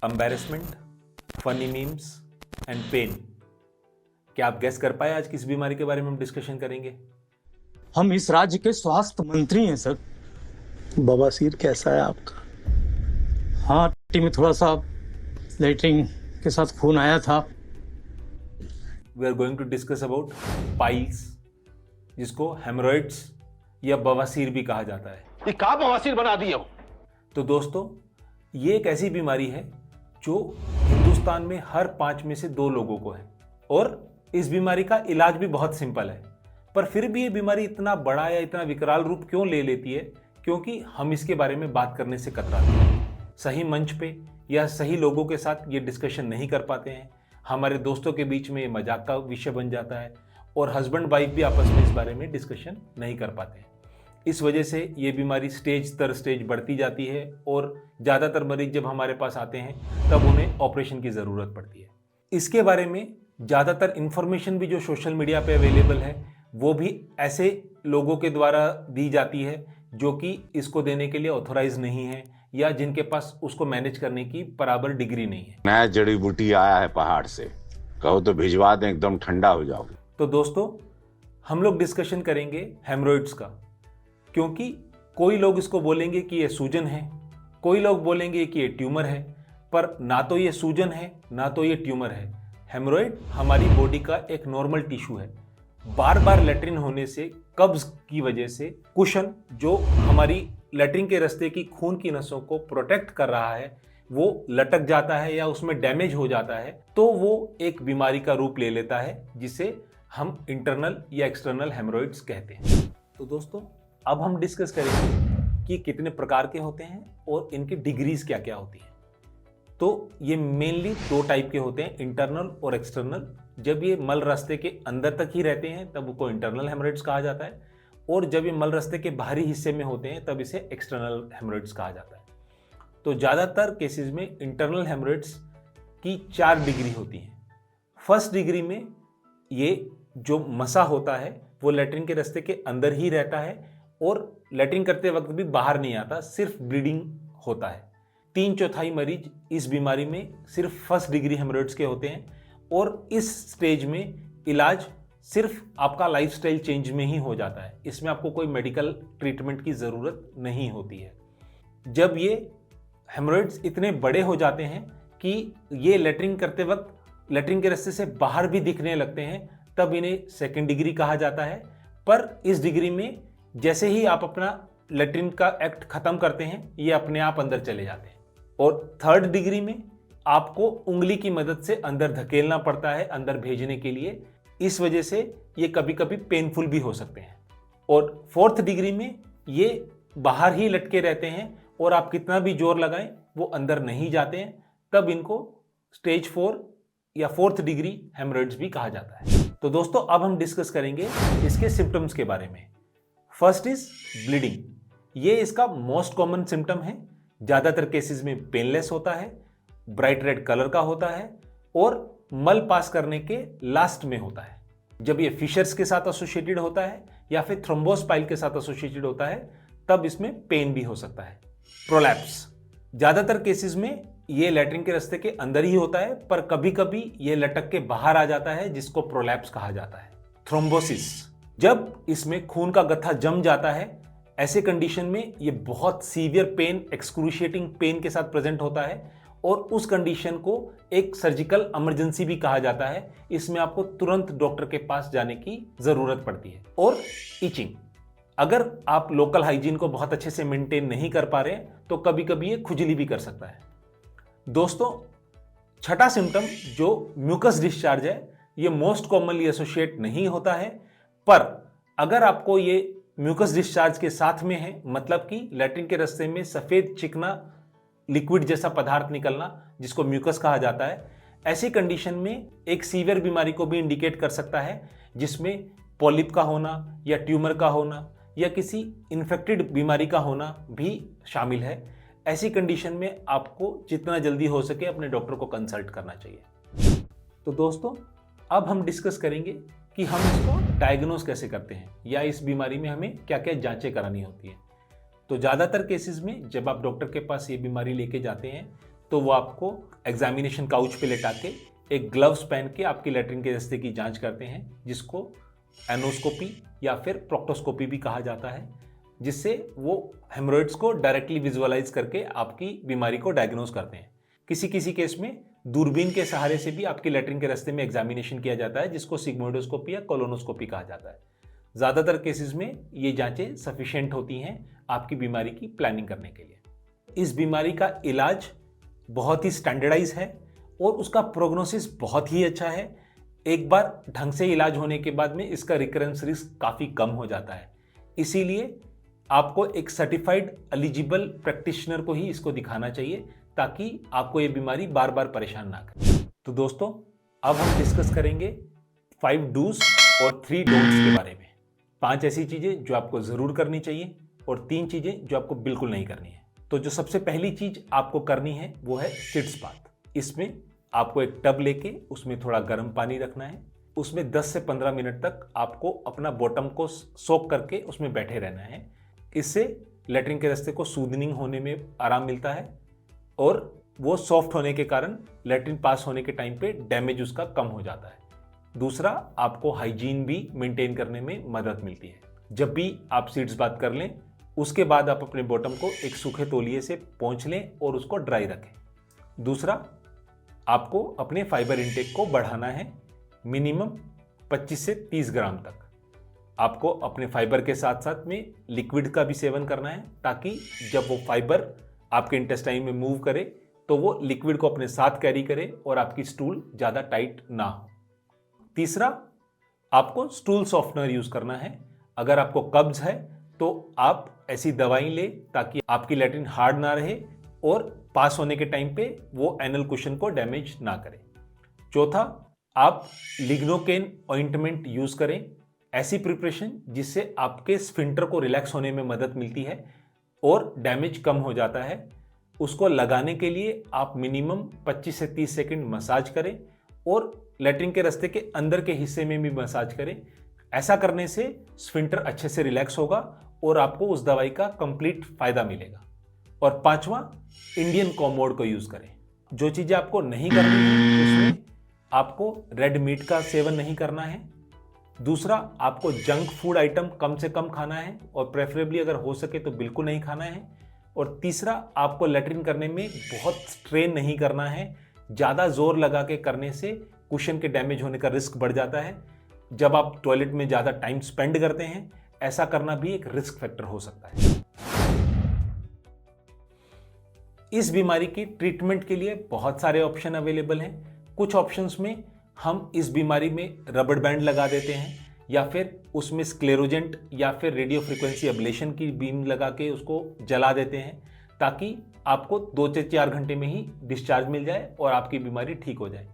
Embarrassment, funny memes and pain. क्या आप guess कर पाए आज किस बीमारी के बारे में हम डिस्कशन करेंगे? हम इस राज्य के स्वास्थ्य मंत्री हैं सर। बवासीर कैसा है आपका? हाँ, टी में थोड़ा सा लेटरिन के साथ खून आया था। We are going to discuss about piles, जिसको हेमरॉइड्स या बवासीर भी कहा जाता है। ये कहाँ बवासीर बना दिए हो? तो दोस्तों, ये एक ऐसी बीमारी है जो हिंदुस्तान में हर 5 में से 2 लोगों को है और इस बीमारी का इलाज भी बहुत सिंपल है। पर फिर भी ये बीमारी इतना बड़ा या इतना विकराल रूप क्यों ले लेती है? क्योंकि हम इसके बारे में बात करने से कतराते हैं, सही मंच पे या सही लोगों के साथ ये डिस्कशन नहीं कर पाते हैं। हमारे दोस्तों के बीच में ये मजाक का विषय बन जाता है और हस्बैंड वाइफ भी आपस में इस बारे में डिस्कशन नहीं कर पाते हैं। इस वजह से ये बीमारी स्टेज दर स्टेज बढ़ती जाती है और ज़्यादातर मरीज जब हमारे पास आते हैं तब उन्हें ऑपरेशन की ज़रूरत पड़ती है। इसके बारे में ज़्यादातर इन्फॉर्मेशन भी जो सोशल मीडिया पे अवेलेबल है वो भी ऐसे लोगों के द्वारा दी जाती है जो कि इसको देने के लिए ऑथोराइज नहीं है या जिनके पास उसको मैनेज करने की बराबर डिग्री नहीं है। नया जड़ी बूटी आया है पहाड़ से, कहो तो भिजवा दें, एकदम ठंडा हो जाओगे। तो दोस्तों, हम लोग डिस्कशन करेंगे हेमरॉइड्स का, क्योंकि कोई लोग इसको बोलेंगे कि ये सूजन है, कोई लोग बोलेंगे कि ये ट्यूमर है, पर ना तो ये सूजन है ना तो ये ट्यूमर है। हेमरॉइड हमारी बॉडी का एक नॉर्मल टिश्यू है। बार बार लेट्रिन होने से, कब्ज की वजह से कुशन जो हमारी लेट्रिन के रास्ते की खून की नसों को प्रोटेक्ट कर रहा है वो लटक जाता है या उसमें डैमेज हो जाता है, तो वो एक बीमारी का रूप ले लेता है जिसे हम इंटरनल या एक्सटर्नल हेमरॉइड्स कहते हैं। तो दोस्तों, अब हम डिस्कस करेंगे कि कितने प्रकार के होते हैं और इनकी डिग्रीज क्या क्या होती है। तो ये मेनली 2 टाइप के होते हैं, इंटरनल और एक्सटर्नल। जब ये मल रास्ते के अंदर तक ही रहते हैं तब उनको इंटरनल हेमरॉइड्स कहा जाता है और जब ये मल रास्ते के बाहरी हिस्से में होते हैं तब इसे एक्सटर्नल हेमरॉइड्स कहा जाता है। तो ज़्यादातर केसेस में इंटरनल हेमरॉइड्स की 4 डिग्री होती हैं। फर्स्ट डिग्री में ये जो मसा होता है वो लेट्रिन के रास्ते के अंदर ही रहता है और लेट्रिन करते वक्त भी बाहर नहीं आता, सिर्फ ब्लीडिंग होता है। 3/4 मरीज इस बीमारी में सिर्फ फर्स्ट डिग्री हेमरॉइड्स के होते हैं और इस स्टेज में इलाज सिर्फ आपका लाइफस्टाइल चेंज में ही हो जाता है। इसमें आपको कोई मेडिकल ट्रीटमेंट की ज़रूरत नहीं होती है। जब ये हेमरॉइड्स इतने बड़े हो जाते हैं कि ये लेट्रिन करते वक्त लेट्रिन के रास्ते से बाहर भी दिखने लगते हैं तब इन्हें सेकेंड डिग्री कहा जाता है। पर इस डिग्री में जैसे ही आप अपना लेट्रिन का एक्ट खत्म करते हैं ये अपने आप अंदर चले जाते हैं। और थर्ड डिग्री में आपको उंगली की मदद से अंदर धकेलना पड़ता है अंदर भेजने के लिए, इस वजह से ये कभी कभी पेनफुल भी हो सकते हैं। और फोर्थ डिग्री में ये बाहर ही लटके रहते हैं और आप कितना भी जोर लगाएं वो अंदर नहीं जाते हैं, तब इनको स्टेज 4 या फोर्थ डिग्री हेमरॉइड्स भी कहा जाता है। तो दोस्तों, अब हम डिस्कस करेंगे इसके सिम्टम्स के बारे में। First is bleeding. ये इसका मोस्ट कॉमन सिम्टम है। ज़्यादातर केसेस में पेनलेस होता है, ब्राइट रेड कलर का होता है और मल पास करने के लास्ट में होता है। जब ये फिशर्स के साथ एसोसिएटेड होता है या फिर थ्रोम्बोस पाइल के साथ एसोसिएटेड होता है तब इसमें पेन भी हो सकता है। प्रोलैप्स, ज़्यादातर केसेस में ये लेट्रिन के रास्ते के अंदर ही होता है पर कभी कभी ये लटक के बाहर आ जाता है जिसको प्रोलैप्स कहा जाता है। थ्रोम्बोसिस, जब इसमें खून का गट्ठा जम जाता है, ऐसे कंडीशन में ये बहुत सीवियर पेन, एक्सक्रूशिएटिंग पेन के साथ प्रेजेंट होता है और उस कंडीशन को एक सर्जिकल इमरजेंसी भी कहा जाता है। इसमें आपको तुरंत डॉक्टर के पास जाने की जरूरत पड़ती है। और इचिंग, अगर आप लोकल हाइजीन को बहुत अच्छे से मेंटेन नहीं कर पा रहे तो कभी कभी ये खुजली भी कर सकता है। दोस्तों, छठा सिम्टम जो म्यूकस डिस्चार्ज है, ये मोस्ट कॉमनली एसोसिएट नहीं होता है, पर अगर आपको ये म्यूकस डिस्चार्ज के साथ में है, मतलब कि लेट्रिन के रास्ते में सफेद चिकना लिक्विड जैसा पदार्थ निकलना जिसको म्यूकस कहा जाता है, ऐसी कंडीशन में एक सीवियर बीमारी को भी इंडिकेट कर सकता है जिसमें पॉलिप का होना या ट्यूमर का होना या किसी इन्फेक्टेड बीमारी का होना भी शामिल है। ऐसी कंडीशन में आपको जितना जल्दी हो सके अपने डॉक्टर को कंसल्ट करना चाहिए। तो दोस्तों, अब हम डिस्कस करेंगे कि हम इसको डायग्नोज कैसे करते हैं या इस बीमारी में हमें क्या क्या जांचें करानी होती हैं। तो ज़्यादातर केसेस में जब आप डॉक्टर के पास ये बीमारी लेके जाते हैं तो वो आपको एग्जामिनेशन काउच पे लेटा के एक ग्लव्स पहन के आपकी लैट्रिन के रास्ते की जांच करते हैं, जिसको एनोस्कोपी या फिर प्रोक्टोस्कोपी भी कहा जाता है, जिससे वो हेमरोइड्स को डायरेक्टली विजुअलाइज करके आपकी बीमारी को डायग्नोज करते हैं। किसी किसी केस में दूरबीन के सहारे से भी आपकी लैट्रिन के रास्ते में एग्जामिनेशन किया जाता है, जिसको सिग्मोइडोस्कोपी या कोलोनोस्कोपी कहा जाता है। ज़्यादातर केसेस में ये जांचें सफिशिएंट होती हैं आपकी बीमारी की प्लानिंग करने के लिए। इस बीमारी का इलाज बहुत ही स्टैंडर्डाइज है और उसका प्रोग्नोसिस बहुत ही अच्छा है। एक बार ढंग से इलाज होने के बाद में इसका रिकरेंस रिस्क काफ़ी कम हो जाता है। इसीलिए आपको एक सर्टिफाइड एलिजिबल प्रैक्टिशनर को ही इसको दिखाना चाहिए, ताकि आपको ये बीमारी बार बार परेशान ना करे। तो दोस्तों, अब हम डिस्कस करेंगे 5 डूज और 3 डोंट्स के बारे में। 5 ऐसी चीज़ें जो आपको ज़रूर करनी चाहिए और 3 चीज़ें जो आपको बिल्कुल नहीं करनी है। तो जो सबसे पहली चीज़ आपको करनी है वो है सिट्स बाथ। इसमें आपको एक टब लेके उसमें थोड़ा गर्म पानी रखना है। उसमें 10 से 15 मिनट तक आपको अपना बॉटम को सोक करके उसमें बैठे रहना है। इससे लैट्रिन के रास्ते को सूदनिंग होने में आराम मिलता है और वो सॉफ्ट होने के कारण लैट्रिन पास होने के टाइम पे डैमेज उसका कम हो जाता है। दूसरा, आपको हाइजीन भी मेंटेन करने में मदद मिलती है। जब भी आप सीट्स बात कर लें, उसके बाद आप अपने बॉटम को एक सूखे तौलिए से पोंछ लें और उसको ड्राई रखें। दूसरा, आपको अपने फाइबर इंटेक को बढ़ाना है मिनिमम 25 से 30 ग्राम तक। आपको अपने फाइबर के साथ साथ में लिक्विड का भी सेवन करना है, ताकि जब वो फाइबर आपके इंटेस्टाइन में मूव करे तो वो लिक्विड को अपने साथ कैरी करे और आपकी स्टूल ज़्यादा टाइट ना हो। तीसरा, आपको स्टूल सॉफ्टनर यूज़ करना है। अगर आपको कब्ज है तो आप ऐसी दवाई लें ताकि आपकी लैट्रिन हार्ड ना रहे और पास होने के टाइम पे वो एनल कुशन को डैमेज ना करे। चौथा, आप लिग्नोकेन ऑइंटमेंट यूज़ करें, ऐसी प्रिपरेशन जिससे आपके स्फिंक्टर को रिलैक्स होने में मदद मिलती है और डैमेज कम हो जाता है। उसको लगाने के लिए आप मिनिमम 25 से 30 सेकंड मसाज करें और लैट्रिन के रास्ते के अंदर के हिस्से में भी मसाज करें। ऐसा करने से स्फिंक्टर अच्छे से रिलैक्स होगा और आपको उस दवाई का कंप्लीट फायदा मिलेगा। और पांचवा, इंडियन कॉमोड को यूज़ करें। जो चीज़ें आपको नहीं करनी है उसमें आपको रेड मीट का सेवन नहीं करना है। दूसरा, आपको जंक फूड आइटम कम से कम खाना है और प्रेफरेबली अगर हो सके तो बिल्कुल नहीं खाना है। और तीसरा, आपको लैट्रिन करने में बहुत स्ट्रेन नहीं करना है। ज़्यादा जोर लगा के करने से कुशन के डैमेज होने का रिस्क बढ़ जाता है। जब आप टॉयलेट में ज़्यादा टाइम स्पेंड करते हैं, ऐसा करना भी एक रिस्क फैक्टर हो सकता है। इस बीमारी की ट्रीटमेंट के लिए बहुत सारे ऑप्शन अवेलेबल हैं। कुछ ऑप्शंस में हम इस बीमारी में रबड़ बैंड लगा देते हैं या फिर उसमें स्क्लेरोजेंट या फिर रेडियो फ्रिक्वेंसी एब्लेशन की बीम लगा के उसको जला देते हैं, ताकि आपको 2 से 4 घंटे में ही डिस्चार्ज मिल जाए और आपकी बीमारी ठीक हो जाए।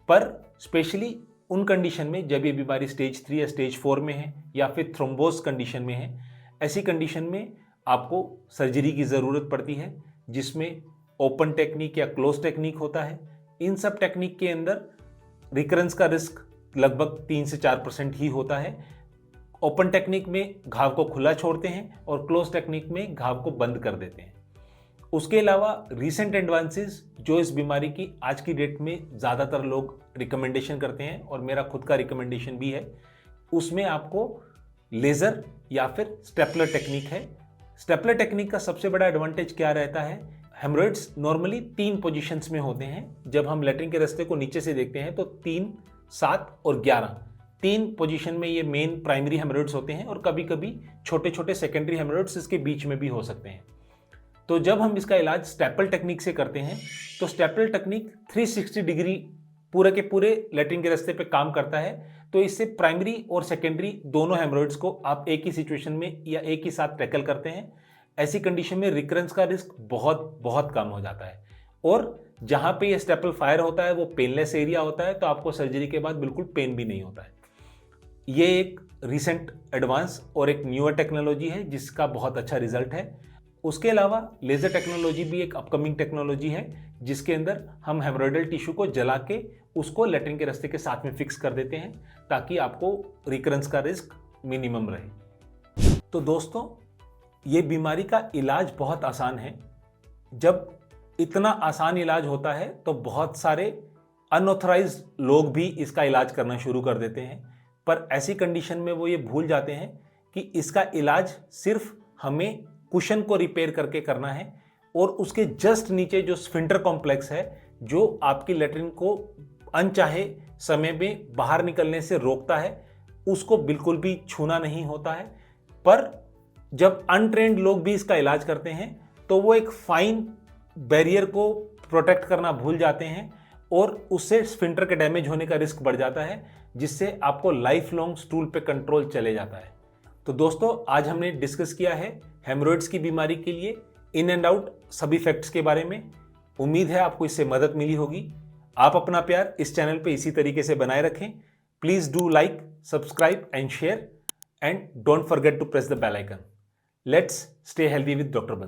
पर स्पेशली उन कंडीशन में जब ये बीमारी स्टेज 3 या स्टेज 4 में है या फिर थ्रोम्बोस कंडीशन में है, ऐसी कंडीशन में आपको सर्जरी की ज़रूरत पड़ती है, जिसमें ओपन टेक्निक या क्लोज टेक्निक होता है। इन सब टेक्निक के अंदर रिकरेंस का रिस्क लगभग 3 से 4% ही होता है। ओपन टेक्निक में घाव को खुला छोड़ते हैं और क्लोज टेक्निक में घाव को बंद कर देते हैं। उसके अलावा रिसेंट एडवांसेस जो इस बीमारी की आज की डेट में ज़्यादातर लोग रिकमेंडेशन करते हैं और मेरा खुद का रिकमेंडेशन भी है, उसमें आपको लेज़र या फिर स्टेपलर टेक्निक है। स्टेपलर टेक्निक का सबसे बड़ा एडवांटेज क्या रहता है, हेमरॉइड्स नॉर्मली 3 पोजीशंस में होते हैं। जब हम लैट्रिन के रास्ते को नीचे से देखते हैं तो 3, 7 और 11 3 पोजीशन में ये मेन प्राइमरी हेमरॉइड्स होते हैं और कभी कभी छोटे छोटे सेकेंडरी हेमरॉइड्स इसके बीच में भी हो सकते हैं। तो जब हम इसका इलाज स्टेपल टेक्निक से करते हैं तो स्टेपल टेक्निक 360 डिग्री पूरे के पूरे लैट्रिन के रास्ते पे काम करता है। तो इससे प्राइमरी और सेकेंडरी दोनों हेमरॉइड्स को आप एक ही सिचुएशन में या एक ही साथ टैकल करते हैं। ऐसी कंडीशन में रिकरेंस का रिस्क बहुत बहुत कम हो जाता है और जहाँ पे ये स्टेपल फायर होता है वो पेनलेस एरिया होता है, तो आपको सर्जरी के बाद बिल्कुल पेन भी नहीं होता है। ये एक रिसेंट एडवांस और एक न्यूअर टेक्नोलॉजी है जिसका बहुत अच्छा रिजल्ट है। उसके अलावा लेज़र टेक्नोलॉजी भी एक अपकमिंग टेक्नोलॉजी है, जिसके अंदर हम हेमरॉइडल टिश्यू को जला के उसको लैट्रिन के रास्ते के साथ में फिक्स कर देते हैं, ताकि आपको रिकरेंस का रिस्क मिनिमम रहे। तो दोस्तों, ये बीमारी का इलाज बहुत आसान है। जब इतना आसान इलाज होता है तो बहुत सारे अनऑथराइज्ड लोग भी इसका इलाज करना शुरू कर देते हैं, पर ऐसी कंडीशन में वो ये भूल जाते हैं कि इसका इलाज सिर्फ हमें कुशन को रिपेयर करके करना है और उसके जस्ट नीचे जो स्फिंक्टर कॉम्प्लेक्स है, जो आपकी लेट्रिन को अनचाहे समय में बाहर निकलने से रोकता है, उसको बिल्कुल भी छूना नहीं होता है। पर जब अनट्रेन्ड लोग भी इसका इलाज करते हैं तो वो एक फाइन बैरियर को प्रोटेक्ट करना भूल जाते हैं और उससे स्फिंक्टर के डैमेज होने का रिस्क बढ़ जाता है, जिससे आपको लाइफ लॉन्ग स्टूल पे कंट्रोल चले जाता है। तो दोस्तों, आज हमने डिस्कस किया है हेमरोइड्स की बीमारी के लिए इन एंड आउट सभी फैक्ट्स के बारे में। उम्मीद है आपको इससे मदद मिली होगी। आप अपना प्यार इस चैनल पे इसी तरीके से बनाए रखें। Please do like, subscribe and share and don't forget to press the bell icon. Let's stay healthy with doctor Bansal.